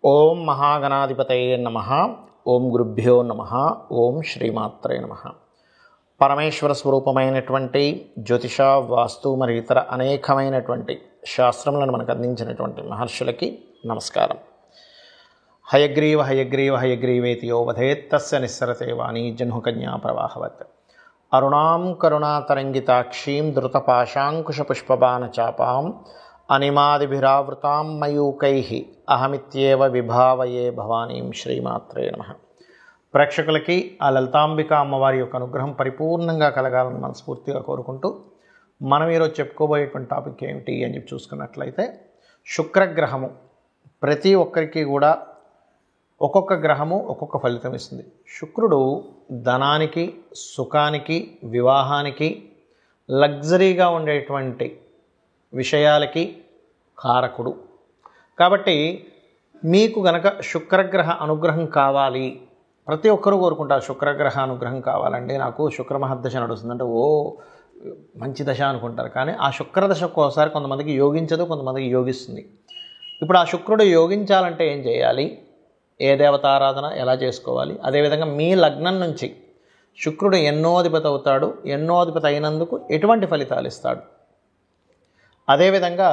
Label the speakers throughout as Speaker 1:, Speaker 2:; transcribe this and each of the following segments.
Speaker 1: ఓం మహాగణాధిపతయే నమః. ఓం గురుభ్యో నమః. ఓం శ్రీమాత్రే నమః. పరమేశ్వర స్వరూపమైనటువంటి జ్యోతిష, వాస్తు మరియు ఇతర అనేకమైనటువంటి శాస్త్రములను మనకు అందించినటువంటి మహర్షులకి నమస్కారం. హయగ్రీవ హయగ్రీవ హయగ్రీవేతి యో వదేత్ తస్య నిస్సరతే వాణీ జహ్నుకన్యా ప్రవాహవత్. అరుణాం కరుణాతరంగితాక్షీం ధృతపాశాంకుశపుష్పబాణచాపాం అనిమాదిభిరావృతాం మయూకైః అహమిత్యేవ విభావయే భవానీం. శ్రీమాత్రే నమః. ప్రేక్షకులకి ఆ లలితాంబిక అమ్మవారి యొక్క అనుగ్రహం పరిపూర్ణంగా కలగాలని మనస్ఫూర్తిగా కోరుకుంటూ మనం ఈరోజు చెప్పుకోబోయేటువంటి టాపిక్ ఏమిటి అని చెప్పి చూసుకున్నట్లయితే, శుక్రగ్రహము ప్రతి ఒక్కరికి కూడా ఒక్కొక్క గ్రహము ఒక్కొక్క ఫలితం ఇస్తుంది. శుక్రుడు ధనానికి, సుఖానికి, వివాహానికి, లగ్జరీగా ఉండేటువంటి విషయాలకి కారకుడు. కాబట్టి మీకు గనక శుక్రగ్రహ అనుగ్రహం కావాలి, ప్రతి ఒక్కరూ కోరుకుంటారు శుక్రగ్రహ అనుగ్రహం కావాలండి, నాకు శుక్రమహర్దశ నడుస్తుందంటే ఓ మంచి దశ అనుకుంటారు. కానీ ఆ శుక్రదశ ఒక్కోసారి కొంతమందికి యోగించదు, కొంతమందికి యోగిస్తుంది. ఇప్పుడు ఆ శుక్రుడు యోగించాలంటే ఏం చేయాలి, ఏ దేవతారాధన ఎలా చేసుకోవాలి, అదేవిధంగా మీ లగ్నం నుంచి శుక్రుడు ఎన్నో అధిపతి అవుతాడు, ఎన్నో అధిపతి అయినందుకు ఎటువంటి ఫలితాలు ఇస్తాడు, అదేవిధంగా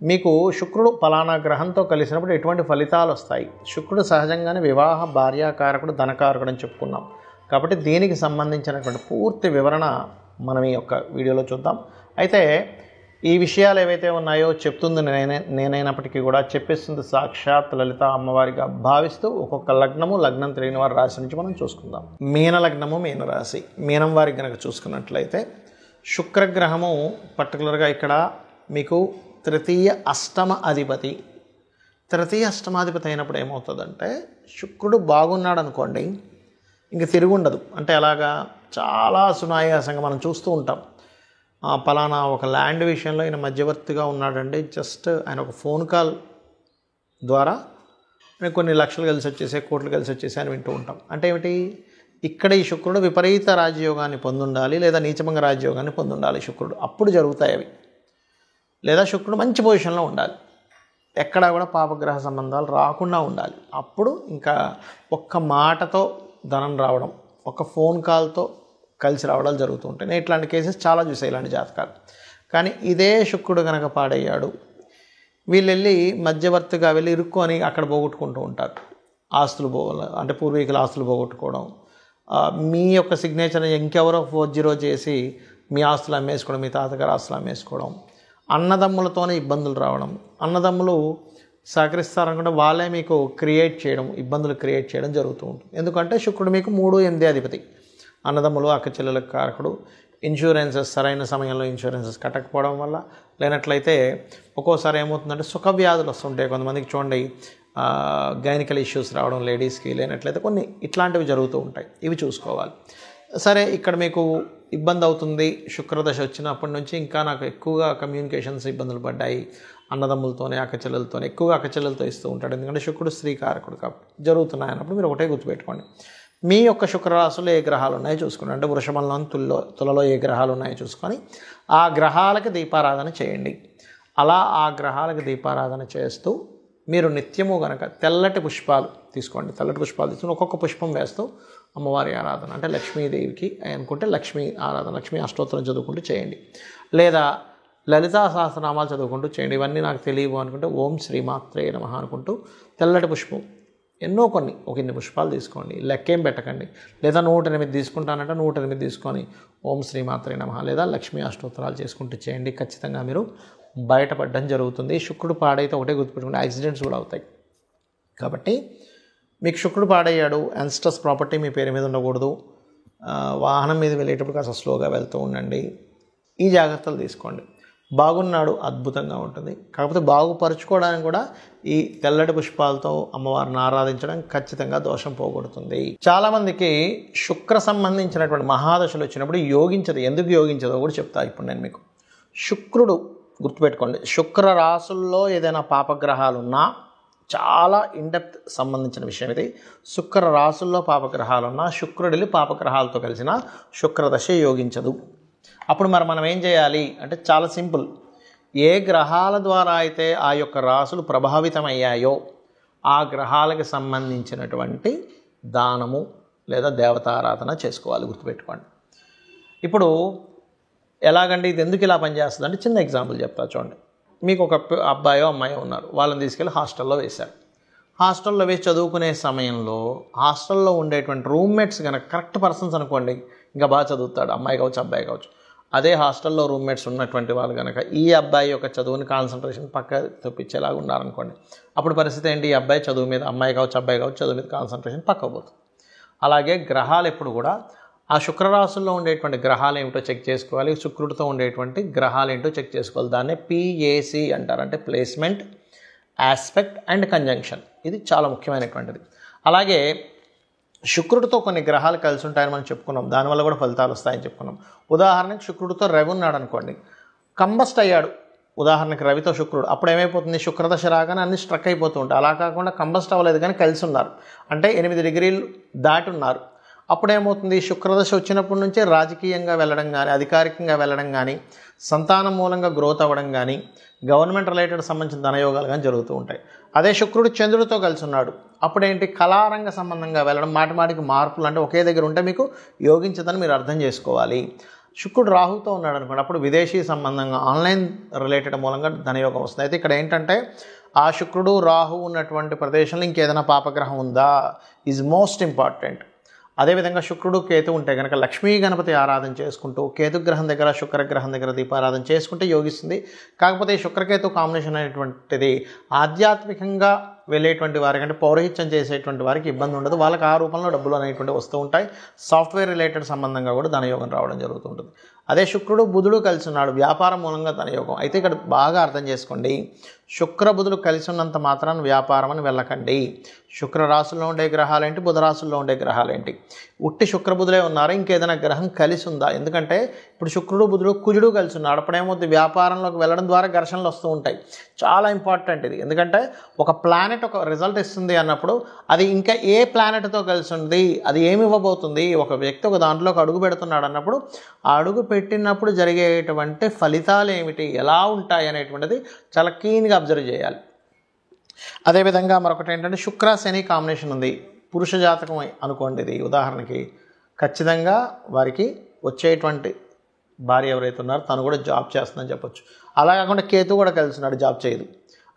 Speaker 1: మీకు శుక్రుడు ఫలానా గ్రహంతో కలిసినప్పుడు ఎటువంటి ఫలితాలు వస్తాయి. శుక్రుడు సహజంగానే వివాహ, భార్యాకారకుడు, ధనకారకుడు అని చెప్పుకున్నాం. కాబట్టి దీనికి సంబంధించినటువంటి పూర్తి వివరణ మనం ఈ యొక్క వీడియోలో చూద్దాం. అయితే ఈ విషయాలు ఏవైతే ఉన్నాయో చెప్తుంది నేనైనప్పటికీ కూడా చెప్పేస్తుంది సాక్షాత్ లలిత అమ్మవారిగా భావిస్తూ ఒక్కొక్క లగ్నము, లగ్నం తెలియని వారి రాశి నుంచి మనం చూసుకుందాం. మీన లగ్నము, మీన రాశి. మీనం వారికి కనుక చూసుకున్నట్లయితే శుక్రగ్రహము పర్టికులర్గా ఇక్కడ మీకు తృతీయ అష్టమ అధిపతి. తృతీయ అష్టమాధిపతి అయినప్పుడు ఏమవుతుందంటే, శుక్రుడు బాగున్నాడు అనుకోండి, ఇంక తిరుగుండదు. అంటే అలాగా చాలా సునాయాసంగా మనం చూస్తూ ఉంటాం. పలానా ఒక ల్యాండ్ విషయంలో ఈయన మధ్యవర్తిగా ఉన్నాడండి, జస్ట్ ఆయన ఒక ఫోన్ కాల్ ద్వారా కొన్ని లక్షలు కలిసి వచ్చేసాయి, కోట్లు కలిసి వచ్చేసాయి అని వింటూ ఉంటాం. అంటే ఏమిటి, ఇక్కడ ఈ శుక్రుడు విపరీత రాజయోగాన్ని పొందుండాలి, లేదా నీచభంగ రాజయోగాన్ని పొందుండాలి శుక్రుడు, అప్పుడు జరుగుతాయి అవి. లేదా శుక్రుడు మంచి పొజిషన్లో ఉండాలి, ఎక్కడా కూడా పాపగ్రహ సంబంధాలు రాకుండా ఉండాలి. అప్పుడు ఇంకా ఒక్క మాటతో ధనం రావడం, ఒక ఫోన్ కాల్తో కలిసి రావడాలు జరుగుతూ ఉంటాయి. నేను ఇట్లాంటి కేసెస్ చాలా చూసాయి, ఇలాంటి జాతకాలు. కానీ ఇదే శుక్రుడు కనుక పాడయ్యాడు, వీళ్ళు వెళ్ళి మధ్యవర్తిగా వెళ్ళి ఇరుక్కొని అక్కడ పోగొట్టుకుంటూ ఉంటారు. ఆస్తులు అంటే పూర్వీకుల ఆస్తులు పోగొట్టుకోవడం, మీ యొక్క సిగ్నేచర్ ఇంకెవరో 40 చేసి మీ ఆస్తులు అమ్మేసుకోవడం, మీ తాతగారు ఆస్తులు అమ్మేసుకోవడం, అన్నదమ్ములతోనే ఇబ్బందులు రావడం, అన్నదమ్ములు సహకరిస్తారనుకుంటే వాళ్ళే మీకు ఇబ్బందులు క్రియేట్ చేయడం జరుగుతూ ఉంటుంది. ఎందుకంటే శుక్రుడు మీకు 3-8 అధిపతి. అన్నదమ్ములు, అక్క చెల్లెలకు కారకుడు. ఇన్సూరెన్సెస్ సరైన సమయంలో ఇన్సూరెన్సెస్ కట్టకపోవడం వల్ల, లేనట్లయితే ఒక్కోసారి ఏమవుతుందంటే సుఖ వ్యాధులు వస్తుంటాయి కొంతమందికి. చూడండి, గైనికల్ ఇష్యూస్ రావడం లేడీస్కి, లేనట్లయితే కొన్ని ఇట్లాంటివి జరుగుతూ ఉంటాయి. ఇవి చూసుకోవాలి. సరే, ఇక్కడ మీకు ఇబ్బంది అవుతుంది, శుక్రదశ వచ్చినప్పటి నుంచి ఇంకా నాకు ఎక్కువగా కమ్యూనికేషన్స్ ఇబ్బందులు పడ్డాయి, అన్నదమ్ములతోనే, అక్కచెల్లెలతోనే, ఎక్కువగా అక్కచెల్లెలతో ఇస్తూ ఉంటాడు. ఎందుకంటే శుక్రుడు స్త్రీకారకుడు కాబట్టి జరుగుతున్నాయి అన్నప్పుడు మీరు ఒకటే గుర్తుపెట్టుకోండి, మీ యొక్క శుక్రరాశుల్లో ఏ గ్రహాలు ఉన్నాయో చూసుకోండి. అంటే వృషభంలో, తులలో ఏ గ్రహాలు ఉన్నాయో చూసుకొని ఆ గ్రహాలకి దీపారాధన చేయండి. అలా ఆ గ్రహాలకు దీపారాధన చేస్తూ మీరు నిత్యము కనుక తెల్లటి పుష్పాలు తీసుకోండి. తెల్లటి పుష్పాలు తీసుకుని ఒక్కొక్క పుష్పం వేస్తూ అమ్మవారి ఆరాధన, అంటే లక్ష్మీదేవికి అనుకుంటే లక్ష్మీ ఆరాధన, లక్ష్మీ అష్టోత్తరం చదువుకుంటూ చేయండి, లేదా లలితా సహస్రనామాలు చదువుకుంటూ చేయండి. ఇవన్నీ నాకు తెలియవు అనుకుంటే ఓం శ్రీమాత్రే నమః అనుకుంటూ తెల్లటి పుష్పం ఎన్నో ఒక ఇన్ని పుష్పాలు తీసుకోండి, లెక్కేం పెట్టకండి. లేదా 108 తీసుకుంటానంటే 108 తీసుకొని ఓం శ్రీమాత్రే నమః లేదా లక్ష్మీ అష్టోత్తరాలు చేసుకుంటూ చేయండి. ఖచ్చితంగా మీరు బయటపడడం జరుగుతుంది. శుక్రుడు పాడైతే ఒకటే గుర్తుపెట్టుకుంటే యాక్సిడెంట్స్ కూడా అవుతాయి. కాబట్టి మీకు శుక్రుడు పాడయ్యాడు, యాన్స్టస్ ప్రాపర్టీ మీ పేరు మీద ఉండకూడదు, వాహనం మీద వెళ్ళేటప్పుడు కాస్త స్లోగా వెళ్తూ ఉండండి, ఈ జాగ్రత్తలు తీసుకోండి. బాగున్నాడు, అద్భుతంగా ఉంటుంది. కాకపోతే బాగుపరుచుకోవడానికి కూడా ఈ తెల్లటి పుష్పాలతో అమ్మవారిని ఆరాధించడం ఖచ్చితంగా దోషం పోగొడుతుంది. చాలామందికి శుక్ర సంబంధించినటువంటి మహాదశలు వచ్చినప్పుడు యోగించదు. ఎందుకు యోగించదో కూడా చెప్తా ఇప్పుడు నేను మీకు. శుక్రుడు గుర్తుపెట్టుకోండి, శుక్ర రాశుల్లో ఏదైనా పాపగ్రహాలున్నా, చాలా ఇన్డెప్త్ సంబంధించిన విషయం ఇది. శుక్ర రాశుల్లో పాపగ్రహాలున్నా, శుక్రుడిని పాపగ్రహాలతో కలిసిన శుక్రదశ యోగించదు. అప్పుడు మనం ఏం చేయాలి అంటే చాలా సింపుల్. ఏ గ్రహాల ద్వారా అయితే ఆ యొక్క రాశులు ప్రభావితమయ్యాయో ఆ గ్రహాలకు సంబంధించినటువంటి దానము లేదా దేవతారాధన చేసుకోవాలి, గుర్తుపెట్టుకోండి. ఇప్పుడు ఎలాగంటే ఇది ఎందుకు ఇలా పనిచేస్తుంది అంటే చిన్న ఎగ్జాంపుల్ చెప్తా చూడండి. మీకు ఒక అబ్బాయో అమ్మాయో ఉన్నారు, వాళ్ళని తీసుకెళ్ళి హాస్టల్లో వేశారు. హాస్టల్లో వేసి చదువుకునే సమయంలో హాస్టల్లో ఉండేటువంటి రూమ్మేట్స్ కనుక కరెక్ట్ పర్సన్స్ అనుకోండి, ఇంకా బాగా చదువుతాడు, అమ్మాయి కావచ్చు అబ్బాయి కావచ్చు. అదే హాస్టల్లో రూమ్మేట్స్ ఉన్నటువంటి వాళ్ళు కనుక ఈ అబ్బాయి యొక్క చదువుని కాన్సన్ట్రేషన్ పక్క తప్పించేలాగా ఉన్నారనుకోండి, అప్పుడు పరిస్థితి ఏంటి? ఈ అబ్బాయి చదువు మీద, అమ్మాయి కావచ్చు అబ్బాయి కావచ్చు చదువు మీద కాన్సన్ట్రేషన్ పక్కకు పోతుంది. అలాగే గ్రహాలు ఎప్పుడు కూడా ఆ శుక్రరాశుల్లో ఉండేటువంటి గ్రహాలు ఏమిటో చెక్ చేసుకోవాలి, శుక్రుడితో ఉండేటువంటి గ్రహాలు ఏంటో చెక్ చేసుకోవాలి. దాన్నే PAC అంటారు, అంటే ప్లేస్మెంట్, ఆస్పెక్ట్ అండ్ కంజంక్షన్. ఇది చాలా ముఖ్యమైనటువంటిది. అలాగే శుక్రుడితో కొన్ని గ్రహాలు కలిసి ఉంటాయని మనం చెప్పుకున్నాం, దానివల్ల కూడా ఫలితాలు వస్తాయని చెప్పుకున్నాం. ఉదాహరణకి శుక్రుడితో రవి ఉన్నాడు అనుకోండి, కంబస్ట్ అయ్యాడు. ఉదాహరణకి రవితో శుక్రుడు, అప్పుడు ఏమైపోతుంది? శుక్రదశ రాగానే అన్ని స్ట్రక్ అయిపోతూ ఉంటాయి. అలా కాకుండా కంబస్ట్ అవ్వలేదు కానీ కలిసి ఉన్నారు, అంటే 8 డిగ్రీలు దాటి ఉన్నారు. అప్పుడు ఏమవుతుంది? శుక్రదశ వచ్చినప్పటి నుంచే రాజకీయంగా వెళ్ళడం కానీ, అధికారికంగా వెళ్ళడం కానీ, సంతానం మూలంగా గ్రోత్ అవ్వడం కానీ, గవర్నమెంట్ రిలేటెడ్ సంబంధించిన ధనయోగాలు కానీ జరుగుతూ ఉంటాయి. అదే శుక్రుడు చంద్రుడితో కలిసి ఉన్నాడు, అప్పుడేంటి? కళారంగ సంబంధంగా వెళ్ళడం, మాటిమాటికి మార్పులు, అంటే ఒకే దగ్గర ఉంటే మీకు యోగించదని మీరు అర్థం చేసుకోవాలి. శుక్రుడు రాహుతో ఉన్నాడు అనుకోండి, అప్పుడు విదేశీ సంబంధంగా ఆన్లైన్ రిలేటెడ్ మూలంగా ధనయోగం వస్తుంది. అయితే ఇక్కడ ఏంటంటే ఆ శుక్రుడు రాహు ఉన్నటువంటి ప్రదేశంలో ఇంకేదైనా పాపగ్రహం ఉందా ఈజ్ మోస్ట్ ఇంపార్టెంట్. అదేవిధంగా శుక్రుడు కేతు ఉంటే కనుక లక్ష్మీ గణపతి ఆరాధన చేసుకుంటూ కేతుగ్రహం దగ్గర శుక్రగ్రహం దగ్గర దీపారాధన చేసుకుంటే యోగిస్తుంది. కాకపోతే శుక్రకేతు కాంబినేషన్ అనేటువంటిది ఆధ్యాత్మికంగా వెళ్ళేటువంటి వారికి, అంటే పౌరహిత్యం చేసేటువంటి వారికి ఇబ్బంది ఉండదు. వాళ్ళకి ఆ రూపంలో డబ్బులు అనేటువంటి వస్తూ ఉంటాయి. సాఫ్ట్వేర్ రిలేటెడ్ సంబంధంగా కూడా ధనయోగం రావడం జరుగుతుంటుంది. అదే శుక్రుడు బుధుడు కలిసి ఉన్నాడు, వ్యాపారం మూలంగా ధనయోగం. అయితే ఇక్కడ బాగా అర్థం చేసుకోండి, శుక్ర బుధుడు కలిసి ఉన్నంత మాత్రాన వ్యాపారం అని వెళ్ళకండి. శుక్ర రాశుల్లో ఉండే గ్రహాలేంటి, బుధ రాశుల్లో ఉండే గ్రహాలేంటి? ఉట్టి శుక్రబుధులే ఉన్నారా, ఇంకేదైనా గ్రహం కలిసి ఉందా? ఎందుకంటే ఇప్పుడు శుక్రుడు బుధుడు కుజుడు కలిసి ఉన్నాడు, అప్పుడేమవుతుంది? వ్యాపారంలోకి వెళ్ళడం ద్వారా ఘర్షణలు వస్తూ ఉంటాయి. చాలా ఇంపార్టెంట్ ఇది, ఎందుకంటే ఒక ప్లానెట్ ఒక రిజల్ట్ ఇస్తుంది అన్నప్పుడు అది ఇంకా ఏ ప్లానెట్తో కలిసి ఉంది, అది ఏమి ఇవ్వబోతుంది, ఒక వ్యక్తి ఒక దాంట్లోకి అడుగు పెడుతున్నాడు అన్నప్పుడు ఆ అడుగు పెట్టినప్పుడు జరిగేటువంటి ఫలితాలు ఏమిటి, ఎలా ఉంటాయి అనేటువంటిది చాలా క్లీన్గా అబ్జర్వ్ చేయాలి. అదేవిధంగా మరొకటి ఏంటంటే శుక్ర శని కాంబినేషన్ ఉంది, పురుష జాతకం అనుకోండి. ఇది ఉదాహరణకి ఖచ్చితంగా వారికి వచ్చేటువంటి భార్య ఎవరైతే ఉన్నారో తను కూడా జాబ్ చేస్తుందని చెప్పొచ్చు. అలా కాకుండా కేతు కూడా కలిసి ఉన్నాడు, జాబ్ చేయదు.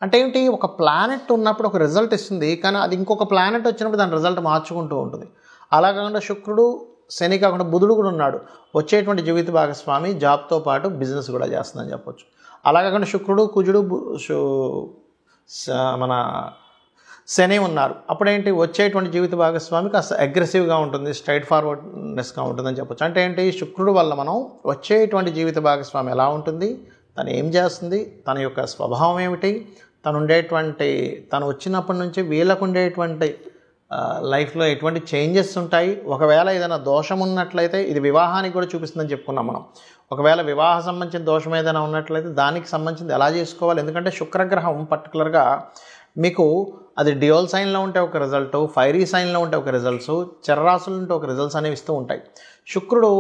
Speaker 1: అంటే ఏంటి? ఒక ప్లానెట్ ఉన్నప్పుడు ఒక రిజల్ట్ ఇస్తుంది, కానీ అది ఇంకొక ప్లానెట్ వచ్చినప్పుడు దాని రిజల్ట్ మార్చుకుంటూ ఉంటుంది. అలా కాకుండా శుక్రుడు శని కాకుండా బుధుడు కూడా ఉన్నాడు, వచ్చేటువంటి జీవిత భాగస్వామి జాబ్తో పాటు బిజినెస్ కూడా చేస్తుందని చెప్పొచ్చు. అలా కాకుండా శుక్రుడు కుజుడు మన శని ఉన్నారు, అప్పుడేంటి? వచ్చేటువంటి జీవిత భాగస్వామి కాస్త అగ్రెసివ్గా ఉంటుంది, స్ట్రైట్ ఫార్వర్డ్నెస్గా ఉంటుందని చెప్పొచ్చు. అంటే ఏంటి? శుక్రుడు వల్ల మనం వచ్చేటువంటి జీవిత భాగస్వామి ఎలా ఉంటుంది, తను ఏం చేస్తుంది, తన యొక్క స్వభావం ఏమిటి, తను వచ్చినప్పటి నుంచి వీళ్ళకు ఉండేటువంటి లైఫ్లో ఎటువంటి చేంజెస్ ఉంటాయి. ఒకవేళ ఏదైనా దోషం ఉన్నట్లయితే ఇది వివాహానికి కూడా చూపిస్తుందని చెప్పుకున్నాం మనం. ఒకవేళ వివాహ సంబంధించిన దోషం ఏదైనా ఉన్నట్లయితే దానికి సంబంధించింది ఎలా చేసుకోవాలి, ఎందుకంటే శుక్రగ్రహం పర్టికులర్గా మీకు అది డ్యూయల్ సైన్లో ఉంటే ఒక రిజల్ట్, ఫైరీ సైన్లో ఉంటే ఒక రిజల్ట్స్, చర్రాసులు ఉంటే ఒక రిజల్ట్స్ అనేవి ఇస్తూ ఉంటాయి. శుక్రుడు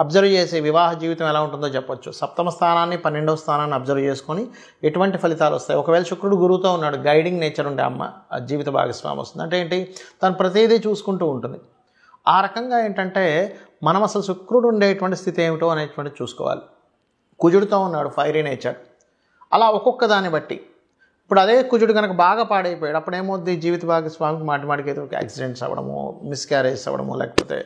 Speaker 1: అబ్జర్వ్ చేసే వివాహ జీవితం ఎలా ఉంటుందో చెప్పొచ్చు. 7వ స్థానాన్ని 12వ స్థానాన్ని అబ్జర్వ్ చేసుకొని ఎటువంటి ఫలితాలు వస్తాయి. ఒకవేళ శుక్రుడు గురువుతో ఉన్నాడు, గైడింగ్ నేచర్ ఉండే జీవిత భాగస్వామి వస్తుంది. అంటే ఏంటి? తను ప్రతిదీ చూసుకుంటూ ఉంటుంది. ఆ రకంగా ఏంటంటే మనం అసలు శుక్రుడు ఉండేటువంటి స్థితి ఏమిటో అనేటువంటి చూసుకోవాలి. కుజుడితో ఉన్నాడు, ఫైరీ నేచర్. అలా ఒక్కొక్క దాన్ని బట్టి ఇప్పుడు అదే కుజుడు కనుక బాగా పాడైపోయాడు, అప్పుడు ఏమవుద్ది? జీవిత భాగస్వామికి మాటిమాటికి ఏదో యాక్సిడెంట్స్ అవ్వడము, మిస్క్యారేజ్ అవ్వడము, లేకపోతే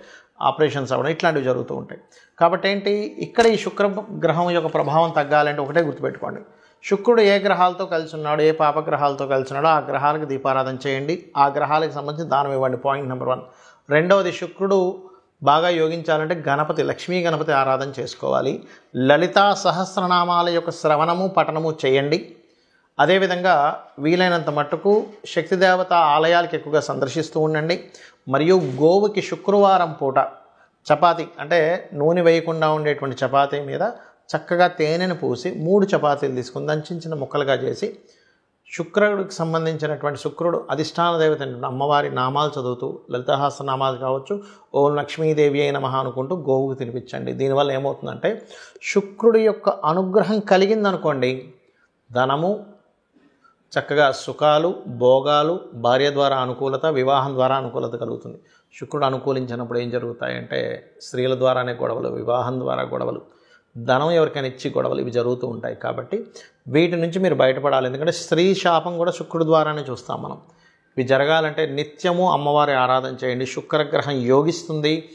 Speaker 1: ఆపరేషన్స్ అవ్వడం, ఇట్లాంటివి జరుగుతూ ఉంటాయి. కాబట్టి ఏంటి? ఇక్కడ ఈ శుక్ర గ్రహం యొక్క ప్రభావం తగ్గాలంటే ఒకటే గుర్తుపెట్టుకోండి, శుక్రుడు ఏ గ్రహాలతో కలిసి ఉన్నాడు, ఏ పాపగ్రహాలతో కలిసి ఉన్నాడో ఆ గ్రహాలకు దీపారాధన చేయండి, ఆ గ్రహాలకు సంబంధించి దానం ఇవ్వండి. Point number 1. రెండవది, శుక్రుడు బాగా యోగించాలంటే గణపతి, లక్ష్మీ గణపతి ఆరాధన చేసుకోవాలి. లలితా సహస్రనామాల యొక్క శ్రవణము పఠనము చేయండి. అదేవిధంగా వీలైనంత మట్టుకు శక్తిదేవత ఆలయాలకు ఎక్కువగా సందర్శిస్తూ ఉండండి. మరియు గోవుకి శుక్రవారం పూట చపాతీ, అంటే నూనె వేయకుండా ఉండేటువంటి చపాతీ మీద చక్కగా తేనెను పూసి 3 చపాతీలు తీసుకుని దాన్ని చిన్న చిన్న ముక్కలుగా చేసి శుక్రుడికి సంబంధించినటువంటి శుక్రుడు అధిష్టాన దేవత అమ్మవారి నామాలు చదువుతూ లలితాహాస నామాలు కావచ్చు, ఓం లక్ష్మీదేవి అయిన నమః అనుకుంటూ గోవుకు తినిపించండి. దీనివల్ల ఏమవుతుందంటే శుక్రుడి యొక్క అనుగ్రహం కలిగిందనుకోండి, ధనము చక్కగా సుఖాలు, భోగాలు, భార్య ద్వారా అనుకూలత, వివాహం ద్వారా అనుకూలత కలుగుతుంది. శుక్రుడు అనుకూలించినప్పుడు ఏం జరుగుతాయంటే స్త్రీల ద్వారానే గొడవలు, వివాహం ద్వారా గొడవలు, ధనం ఎవరికైనా ఇచ్చి గొడవలు, ఇవి జరుగుతూ ఉంటాయి. కాబట్టి వీటి నుంచి మీరు బయటపడాలి. ఎందుకంటే స్త్రీ శాపం కూడా శుక్రుడు ద్వారానే చూస్తాం మనం. ఇవి జరగాలంటే నిత్యము అమ్మవారి ఆరాధన చేయండి. శుక్రగ్రహం యోగిస్తుంది.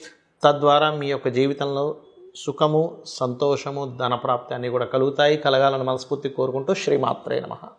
Speaker 1: తద్వారా మీ యొక్క జీవితంలో సుఖము, సంతోషము, ధనప్రాప్తి అన్నీ కూడా కలుగుతాయి. కలగాలని మనస్ఫూర్తి కోరుకుంటూ శ్రీమాత్రే నమః.